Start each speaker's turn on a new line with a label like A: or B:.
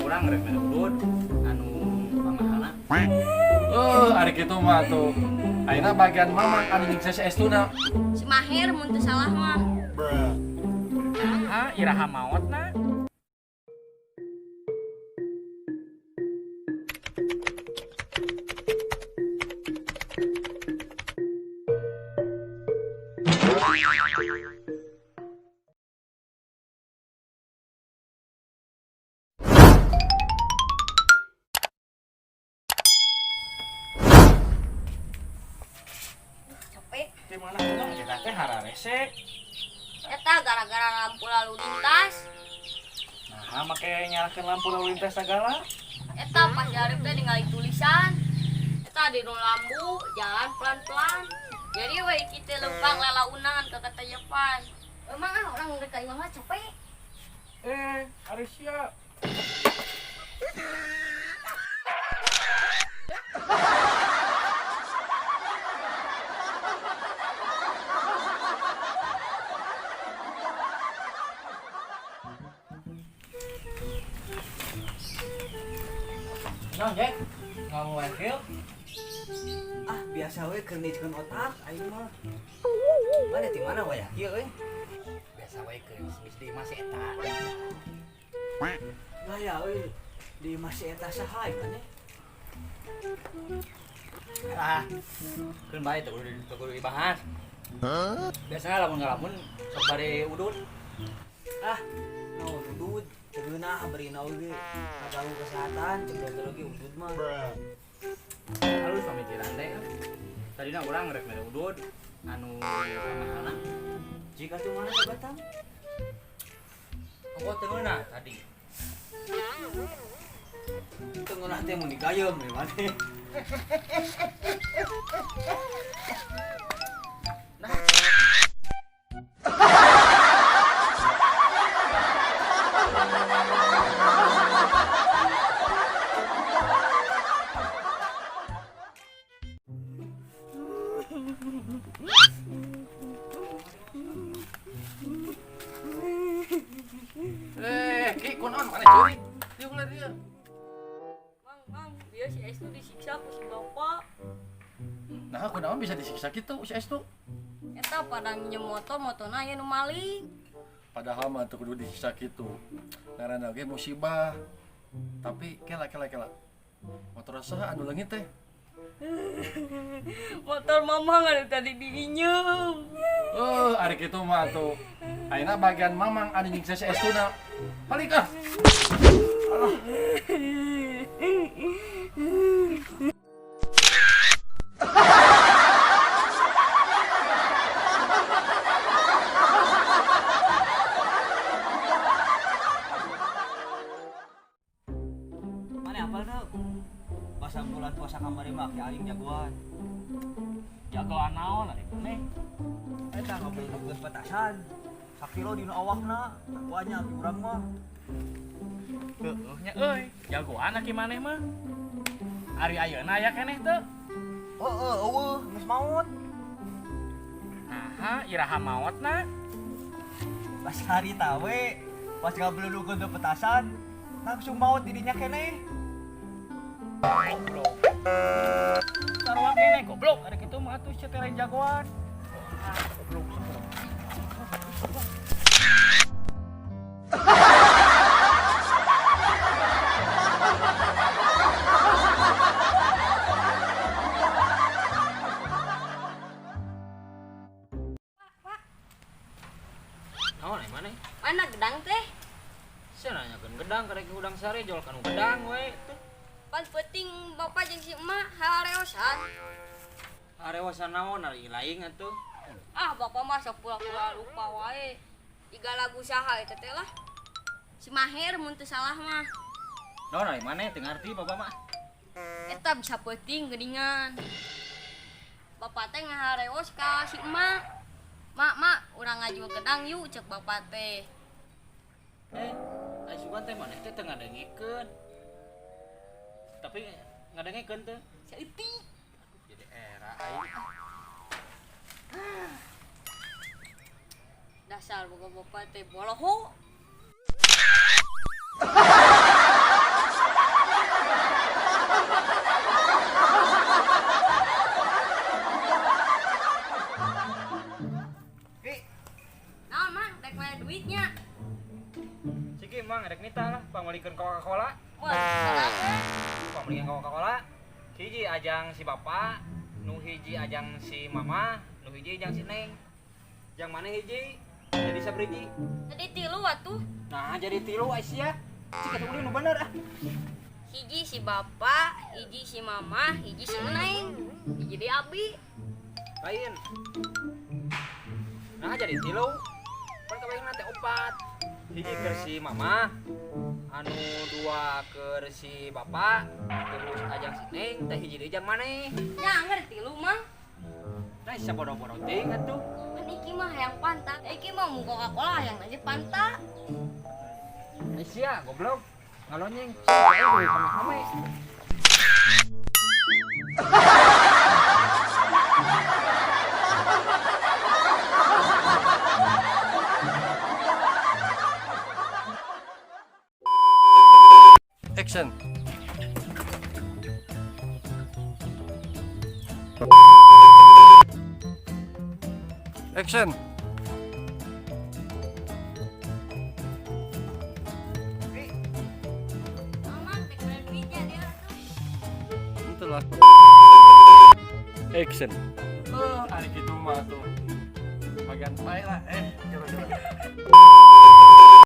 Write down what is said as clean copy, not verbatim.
A: urang rek mere udud anu pangahalna.
B: Ari kitu mah tuh. Ayeuna bagian mamang anu nyiksa si Estuna.
C: Si Mahir mun teu salah mah.
A: Ha, iraha maotna.
C: Capek.
A: Di mana urang kita teh hararese.
C: Eta gara-gara lampu lalu lintas.
A: Nah, make nyalakeun lampu lalu lintas segala.
C: Eta pas jarep teh ningali tulisan. Eta di nu lampu jalan pelan-pelan. Jadi we kitu lempang lalaunan ke katayepan. Emang orang rek ka imah mah capek.
A: Ari sia.
B: Nah, Jack. Ngamu wakil.
D: Ah biasa we keur nijikeun otak aing mah. Mana di mana we ya? Ieu euy.
A: Biasa wae ke di masih eta.
D: Lah ya euy. Di masih eta saha ieu
A: Ah, keun bae teu kudu dibahas. Biasanya lamun sok bari udud.
D: Ah, naon udud, ceunah beurina oge. Kaganggu kesehatan, cek dokter oge udud mah.
A: Halus pamikiran teh. Tadina urang rek mere udud anu pangahalna.
D: Jika tu mana sabatang?
A: Engko teu meunah tadi.
D: Tengah teh mun digayem we mane.
B: Ki kunaon mana curi? Dia ulah dia.
C: Mang, dia si Estu disiksa ku si bapak.
B: Nah, kunaon bisa disiksa kitu si Estu?
C: Eta pada nginjem motona aya nu maling.
B: Padahal mah teu kudu disiksa kitu. Ngaranna ge musibah. Tapi kela. Motor saha anu leungit teh?
C: Motor mama nggak tadi diinjem.
B: Ari kitu mah tuh. Ayeuna bagian mamang anu nyiksa si Estuna. Balik ah.
D: Mane apal teu? Pas bulan puasa kamari mah ki aing jagoan.
A: Jagoan naon ari nih?
D: Eta ngabeludugkeun petasan. Sakilo dina awakna, banyak di urang mah.
A: Heueuh nya euy, jagoan aki maneh mah. Ari ayeuna aya keneh teu?
D: Eueuh, geus maot.
A: Nah, iraha maotna.
D: Pas hari tawe, pas ngabeludugkeun teu petasan, langsung maot di dinya keneh.
A: Goblok. Sarua keneh goblok, ari kitu mah atuh cetelen jagoan. Goblok. Naon mana?
C: Mana gedang teh?
A: Saya nanyakeun gedang karek udang sare jual kanu gedang we teh.
C: Pan penting bapak jeung si emak hareosan.
A: Arewasan naon ari laing atuh.
C: Ah bapak mah sapula-pula lupa wae. Iga lagu saha eta teh lah. Si Mahir mun teu salah mah.
A: Naon ari maneh teu ngarti bapak mah.
C: Eta bisa penting geuningan. Bapak teh ngahareos ka si emak. Mak, urang ngaju gedang yuk cek bapak teh.
A: Ai sugan teh maneh teh teu ngadengikeun. Tapi ngadengikeun teh saeutik. Jadi era aing.
C: Dasar boga bapak teh boloho.
A: mah ngadek nita lah pamulikeun Coca-Cola.
C: Wah, salah.
A: Pamulikeun Coca-Cola. Hiji ajang si bapak, nu hiji ajang si mama, nu hiji ajang si neng. Yang mana hiji? Jadi sabriji.
C: Jadi tilu atuh.
A: Nah, jadi 3 Aisyah. Cik atuh nu bener ah.
C: Hiji si bapak, hiji si mama, hiji si neng, hiji di abi.
A: Lain. Nah, jadi 3. Kan kabehna teh 4. Hiji keur si mama, anu 2 keur si bapak, terus ajang si neng, teh hiji deui jang maneh.
C: Ya ngerti lu mah.
A: Nah, sia bodo-bodo teuing atuh.
C: Kan iki mah hayang pantat. Iki mah mun Coca-Cola hayang aja pantat.
A: Aisyah, goblok. Ngalonyeng. Saya duwe kame-kame.
B: Action. Action.
C: Aman tek duitnya dia tuh.
B: Itulah. Action. Hari gitu mah tuh. Bagian baik lah. Coba.